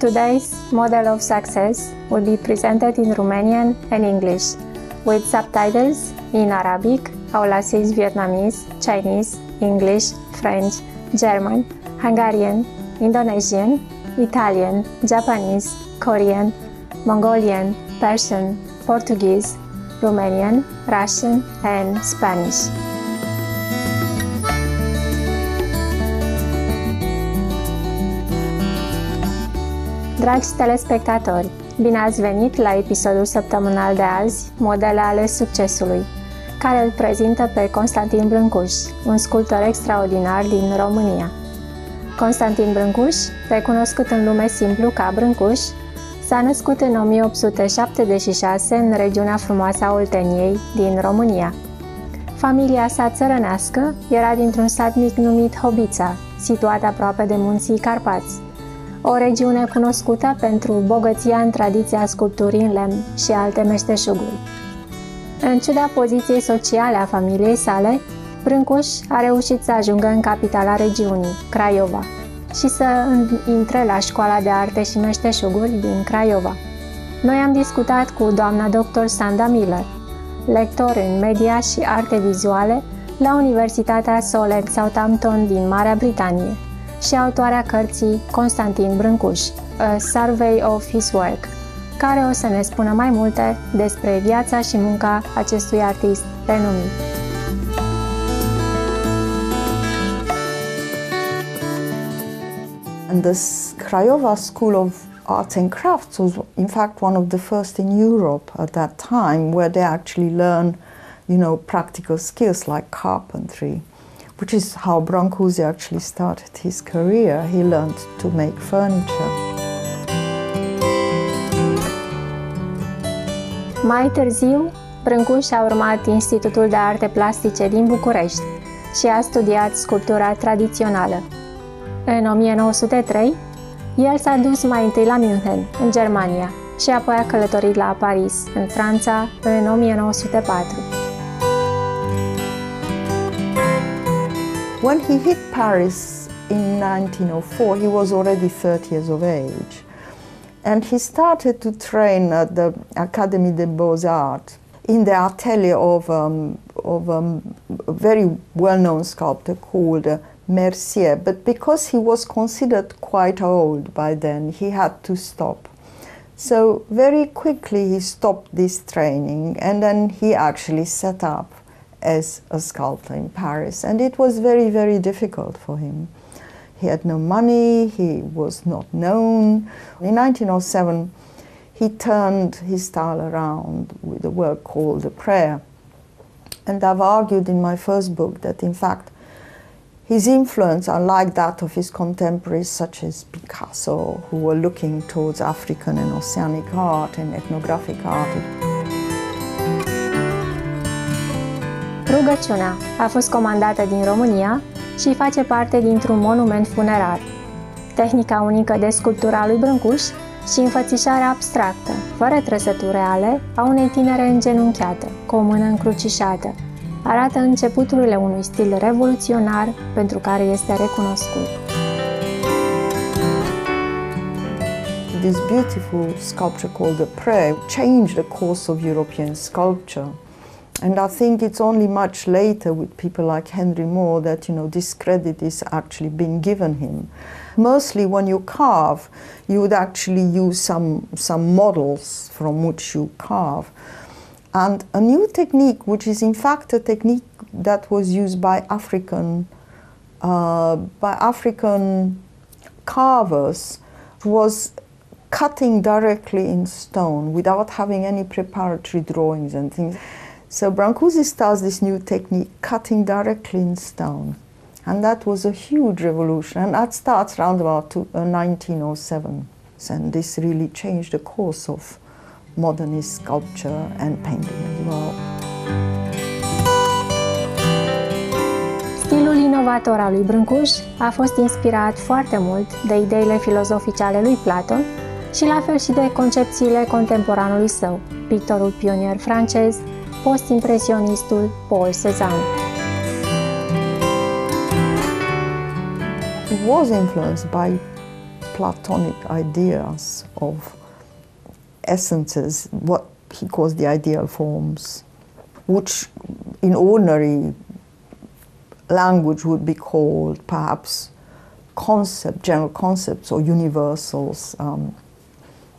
Today's model of success will be presented in Romanian and English, with subtitles in Arabic, Aulasis, Vietnamese, Chinese, English, French, German, Hungarian, Indonesian, Italian, Japanese, Korean, Mongolian, Persian, Portuguese, Romanian, Russian, and Spanish. Dragi telespectatori, bine ați venit la episodul săptămânal de azi, Modele ale succesului, care îl prezintă pe Constantin Brâncuşi, un sculptor extraordinar din România. Constantin Brâncuşi, recunoscut în lume simplu ca Brâncuşi, s-a născut în 1876 în regiunea frumoasă a Olteniei din România. Familia sa țărănească era dintr-un sat mic numit Hobița, situat aproape de munții Carpați, o regiune cunoscută pentru bogăția în tradiția sculpturii în lemn și alte meșteșuguri. În ciuda poziției sociale a familiei sale, Brâncuşi a reușit să ajungă în capitala regiunii, Craiova, și să intre la Școala de Arte și Meșteșuguri din Craiova. Noi am discutat cu doamna dr. Sanda Miller, lector în media și arte vizuale la Universitatea Solent Southampton din Marea Britanie și autoarea cărții Constantin Brâncuşi, A Survey of His Work, care o să ne spună mai multe despre viața și munca acestui artist renumit. And the Craiova School of Arts and Crafts was in fact one of the first in Europe at that time, where they actually learn, practical skills like carpentry, which is how Brâncuşi actually started his career. He learned to make furniture. Mai târziu, Brâncuşi a urmat Institutul de Arte Plastice din București și a studiat sculptura tradițională. În 1903, el s-a dus mai întâi la München, în Germania, și apoi a călătorit la Paris, în Franța, în 1904. When he hit Paris in 1904, he was already 30 years of age, and he started to train at the Académie des Beaux-Arts in the atelier of a very well-known sculptor called Mercier. But because he was considered quite old by then, he had to stop. So very quickly he stopped this training, and then he actually set up as a sculptor in Paris, and it was very, very difficult for him. He had no money, he was not known. In 1907, he turned his style around with a work called The Prayer. And I've argued in my first book that, in fact, his influence, unlike that of his contemporaries such as Picasso, who were looking towards African and Oceanic art and ethnographic art. Rugăciunea a fost comandată din România și face parte dintr-un monument funerar. Tehnica unică de sculptură a lui Brâncuşi și înfățișarea abstractă, fără trăsături reale, a unei tinere îngenunchiate, cu o mână încrucișată, arată începuturile unui stil revoluționar pentru care este recunoscut. This beautiful sculpture called The Prayer changed the course of European sculpture. And I think it's only much later with people like Henry Moore that, this credit is actually being given him. Mostly when you carve, you would actually use some models from which you carve. And a new technique, which is in fact a technique that was used by African carvers, was cutting directly in stone without having any preparatory drawings and things. So Brâncuşi starts this new technique, cutting directly in stone. And that was a huge revolution. And that starts around about 1907. And this really changed the course of modernist sculpture and painting as well. Stilul inovator al lui Brâncuşi a fost inspirat foarte mult de ideile filozofice ale lui Platon și la fel și de concepțiile contemporanului său, pictorul pionier francez, post-impresionistul Paul Cézanne. It was influenced by Platonic ideas of essences, what he calls the ideal forms, which in ordinary language would be called perhaps general concepts or universals,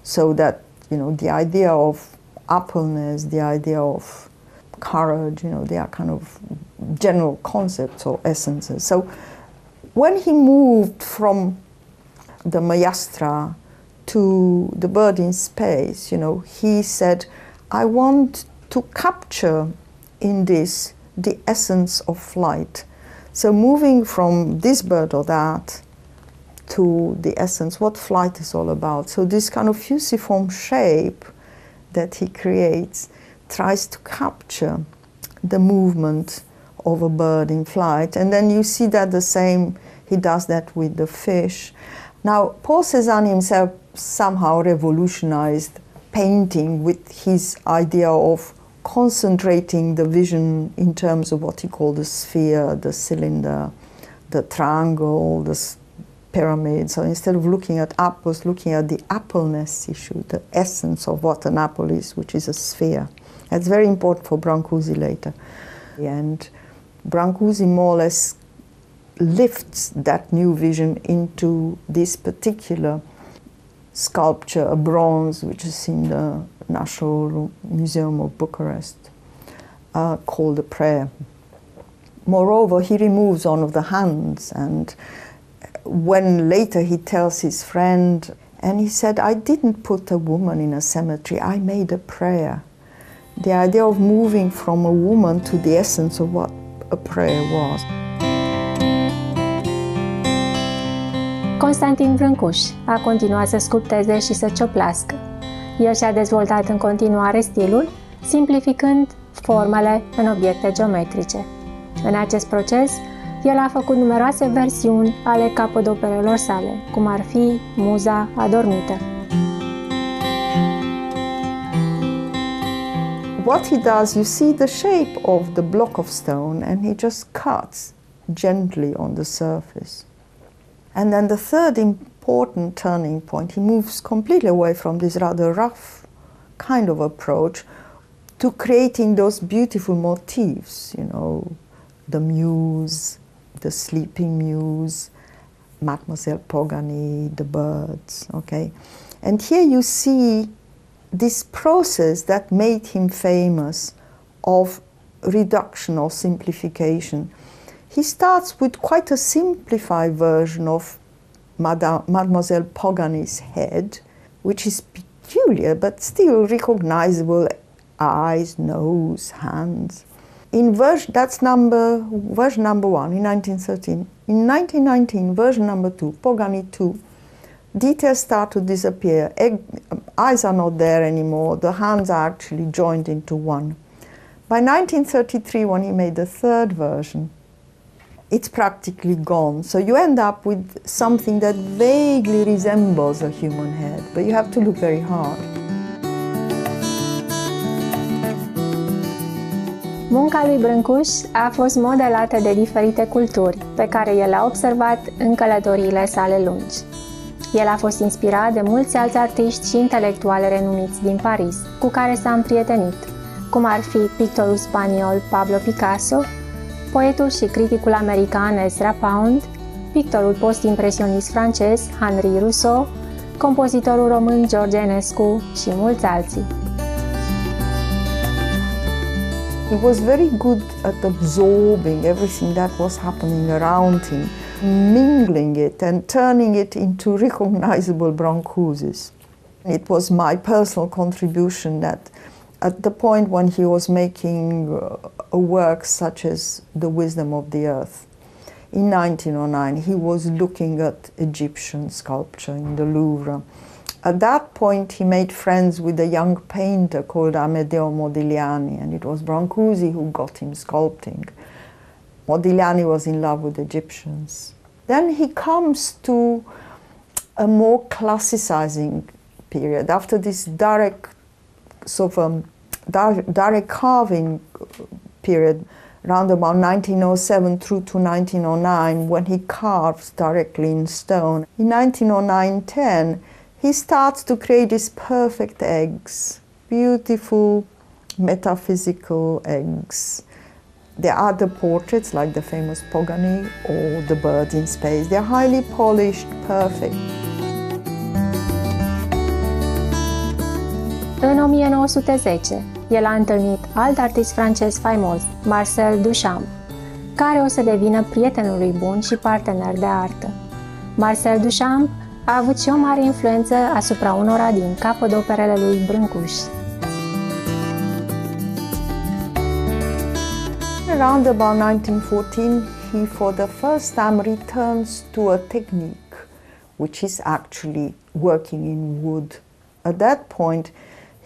so that, you know, the idea of uppleness, the idea of courage, you know, they are kind of general concepts or essences. So when he moved from the Maestra to the bird in space, you know, he said, I want to capture in this the essence of flight. So moving from this bird or that to the essence, what flight is all about. So this kind of fusiform shape that he creates tries to capture the movement of a bird in flight. And then you see that the same, he does that with the fish. Now, Paul Cézanne himself somehow revolutionized painting with his idea of concentrating the vision in terms of what he called the sphere, the cylinder, the triangle, the pyramid. So instead of looking at apples, looking at the appleness issue, the essence of what an apple is, which is a sphere. That's very important for Brâncuşi later. And Brâncuşi more or less lifts that new vision into this particular sculpture, a bronze, which is in the National Museum of Bucharest, called the Prayer. Moreover, he removes one of the hands, and when later he tells his friend, and he said, I didn't put a woman in a cemetery, I made a prayer. The idea of moving from a woman to the essence of what a prayer was. Constantin Brâncuşi a continuat să sculpteze și să cioplească. El și-a dezvoltat în continuare stilul, simplificând formele în obiecte geometrice. În acest proces, el a făcut numeroase versiuni ale capodoperelor sale, cum ar fi Muza adormită. What he does, you see the shape of the block of stone, and he just cuts gently on the surface. And then the third important turning point, he moves completely away from this rather rough kind of approach to creating those beautiful motifs, you know, the muse, the sleeping muse, Mademoiselle Pogani, the birds, okay? And here you see this process that made him famous of reduction or simplification. He starts with quite a simplified version of Mademoiselle Pogani's head, which is peculiar but still recognizable: eyes, nose, hands. That's version number 1 in 1913. In 1919, version number 2, Pogani 2, details start to disappear. Eyes are not there anymore. The hands are actually joined into one. By 1933, when he made the third version, it's practically gone. So you end up with something that vaguely resembles a human head, but you have to look very hard. Munca lui Brâncuşi a fost modelată de diferite culturi, pe care el a observat în călătoriile sale lungi. El a fost inspirat de mulți alți artiști și intelectuali renumiți din Paris, cu care s-a împrietenit, cum ar fi pictorul spaniol Pablo Picasso, poetul și criticul american Ezra Pound, pictorul post-impresionist francez Henri Rousseau, compozitorul român George Enescu și mulți alții. He was very good at absorbing everything that was happening around him, mingling it and turning it into recognizable Brâncuşis. It was my personal contribution that at the point when he was making a work such as The Wisdom of the Earth, in 1909, he was looking at Egyptian sculpture in the Louvre. At that point, he made friends with a young painter called Amedeo Modigliani, and it was Brâncuşi who got him sculpting. Modigliani was in love with Egyptians. Then he comes to a more classicizing period. After this direct carving period, around about 1907 through to 1909, when he carves directly in stone. In 1909-10, he starts to create these perfect eggs, beautiful metaphysical eggs. There are the portraits, like the famous Pogani or the bird in space. They're highly polished, perfect. În 1910, el a întâlnit alt artist francez faimos, Marcel Duchamp, care o să devină prietenul lui bun și partener de artă. Marcel Duchamp a avut și o mare influență asupra unora din capodoperele lui Brâncuşi. Around about 1914, he for the first time returns to a technique which is actually working in wood. At that point,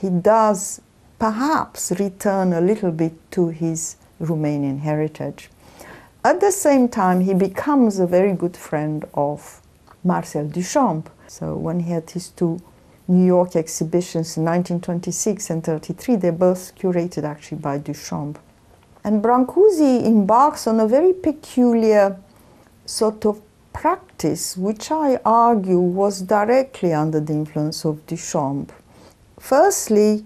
he does perhaps return a little bit to his Romanian heritage. At the same time, he becomes a very good friend of Marcel Duchamp. So when he had his two New York exhibitions in 1926 and 33, they're both curated actually by Duchamp. And Brâncuşi embarks on a very peculiar sort of practice, which I argue was directly under the influence of Duchamp. Firstly,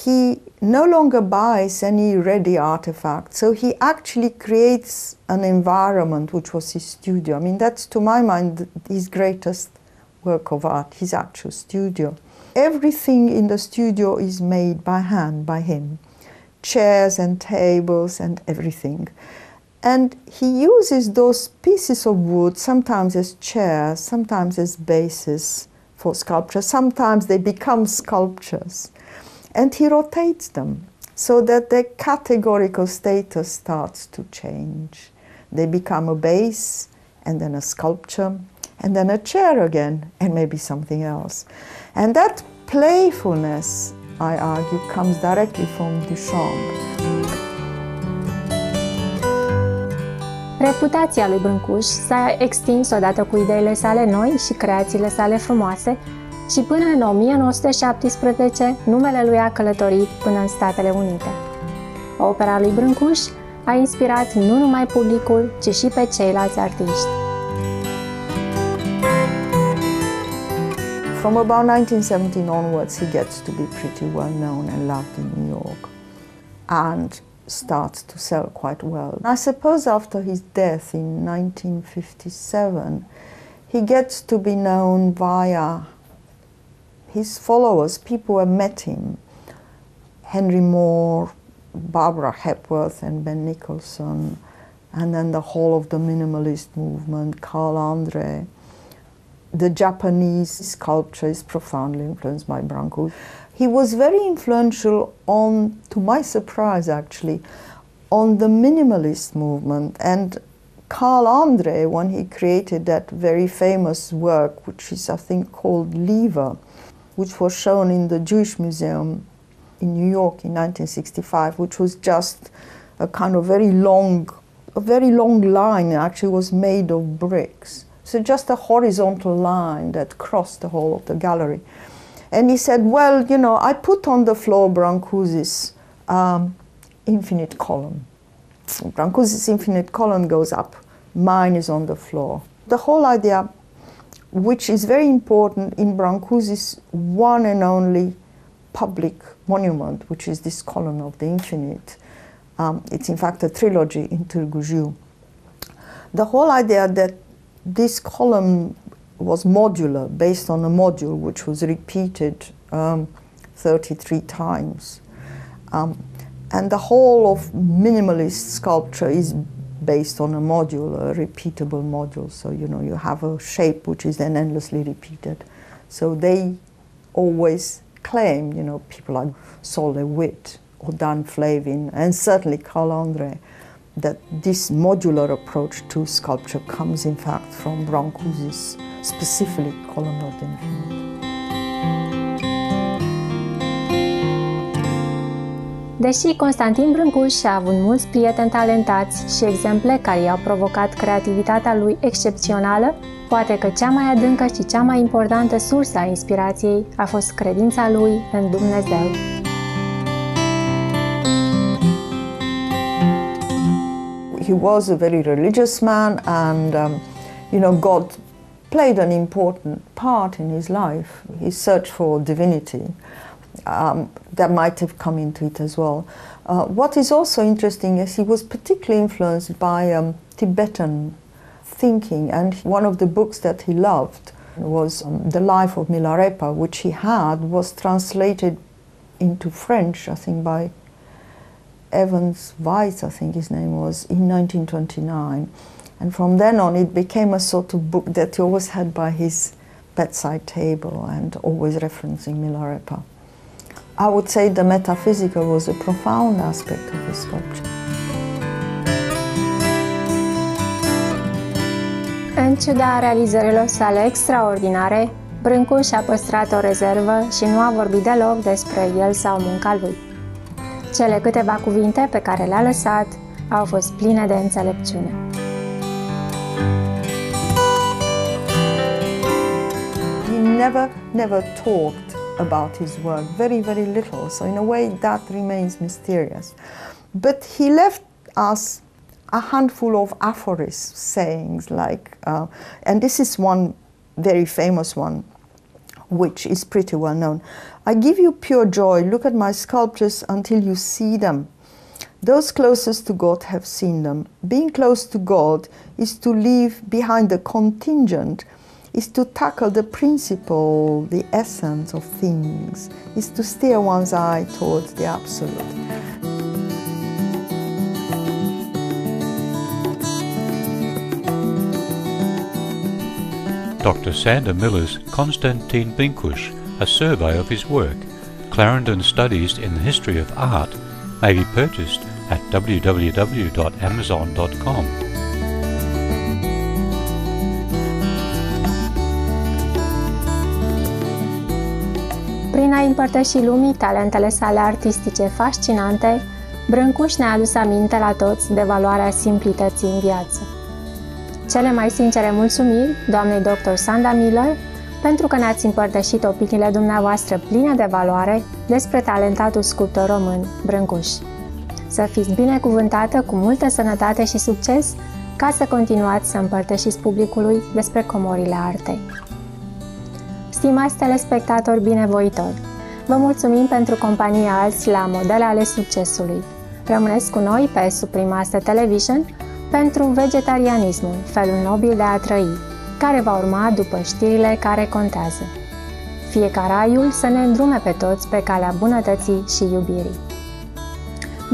he no longer buys any ready artifacts, so he actually creates an environment which was his studio. I mean, that's, to my mind, his greatest work of art, his actual studio. Everything in the studio is made by hand, by him. Chairs and tables and everything. And he uses those pieces of wood, sometimes as chairs, sometimes as bases for sculpture, sometimes they become sculptures. And he rotates them so that their categorical status starts to change. They become a base, and then a sculpture, and then a chair again, and maybe something else. And that playfulness, I argue, comes directly from Duchamp. Reputația lui Brâncuşi s-a extins odată cu ideile sale noi și creațiile sale frumoase și până în 1917 numele lui a călătorit până în Statele Unite. Opera lui Brâncuşi a inspirat nu numai publicul, ci și pe ceilalți artiști. From about 1917 onwards, he gets to be pretty well known and loved in New York, and starts to sell quite well. I suppose after his death in 1957, he gets to be known via his followers, people who have met him. Henry Moore, Barbara Hepworth and Ben Nicholson, and then the whole of the minimalist movement, Carl Andre. The Japanese sculpture is profoundly influenced by Brâncuşi. He was very influential on, to my surprise actually, on the minimalist movement. And Carl Andre, when he created that very famous work, which is I think called Lever, which was shown in the Jewish Museum in New York in 1965, which was just a kind of very long line, actually was made of bricks. So just a horizontal line that crossed the whole of the gallery. And he said, well, you know, I put on the floor Brâncuşi's infinite column. Brâncuşi's infinite column goes up, mine is on the floor. The whole idea, which is very important in Brâncuşi's one and only public monument, which is this column of the infinite. It's in fact a trilogy in Târgu Jiu. The whole idea that this column was modular, based on a module which was repeated 33 times. And the whole of minimalist sculpture is based on a module, a repeatable module. So, you know, you have a shape which is then endlessly repeated. So they always claim, you know, people like Sol LeWitt or Dan Flavin, and certainly Carl Andre, that this modular approach to sculpture comes in fact from Brâncuşi's specific column of the infinite. Deși Constantin Brâncuşi a avut mulți prieteni talentați și exemple care i-au provocat creativitatea lui excepțională, poate că cea mai adâncă și cea mai importantă sursă a inspirației a fost credința lui în Dumnezeu. He was a very religious man, and you know, God played an important part in his life. His search for divinity, that might have come into it as well. What is also interesting is he was particularly influenced by Tibetan thinking, and one of the books that he loved was The Life of Milarepa, which he had was translated into French, I think, by Evans Weiss, I think his name was, in 1929. And from then on it became a sort of book that he always had by his bedside table and always referencing Milarepa. I would say the metaphysical was a profound aspect of his sculpture. În ciuda realizărilor sale extraordinare, Brâncuşi a păstrat o rezervă și nu a vorbit deloc despre el sau munca lui. Cele câteva cuvinte pe care le-a lăsat au fost pline de înțelepciune. He never talked about his work, very little, so in a way that remains mysterious. But he left us a handful of aphorisms, sayings like, and this is one very famous one, which is pretty well known. I give you pure joy, look at my sculptures until you see them. Those closest to God have seen them. Being close to God is to leave behind the contingent, is to tackle the principle, the essence of things, is to steer one's eye towards the absolute. Dr. Sander Miller's Constantin Brâncuşi, a survey of his work, Clarendon Studies in the History of Art, may be purchased at www.amazon.com. Prin a împărtăși lumii talentele sale artistice fascinante, Brâncuşi ne-a adus aminte la toți de valoarea simplității în viață. Cele mai sincere mulțumiri, doamnei dr. Sander Miller, pentru că ne-ați împărtășit opiniile dumneavoastră pline de valoare despre talentatul sculptor român, Brâncuşi. Să fiți binecuvântată cu multă sănătate și succes ca să continuați să împărtășiți publicului despre comorile artei. Stimați telespectatori binevoitori, vă mulțumim pentru compania azi la Modele ale Succesului. Rămâneți cu noi pe Supremaster Television pentru vegetarianismul, felul nobil de a trăi, care va urma după știrile care contează. Fie ca raiul să ne îndrume pe toți pe calea bunătății și iubirii.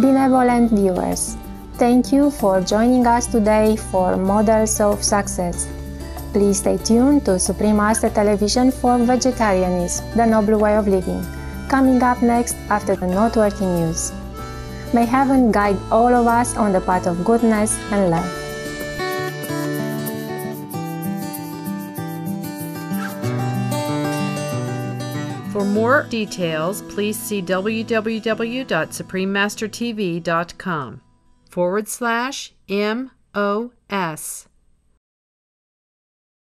Benevolent viewers, thank you for joining us today for Models of Success. Please stay tuned to Supremaster Television for Vegetarianism, the Noble Way of Living, coming up next after the noteworthy news. May heaven guide all of us on the path of goodness and love. For more details, please see www.suprememastertv.com/MOS.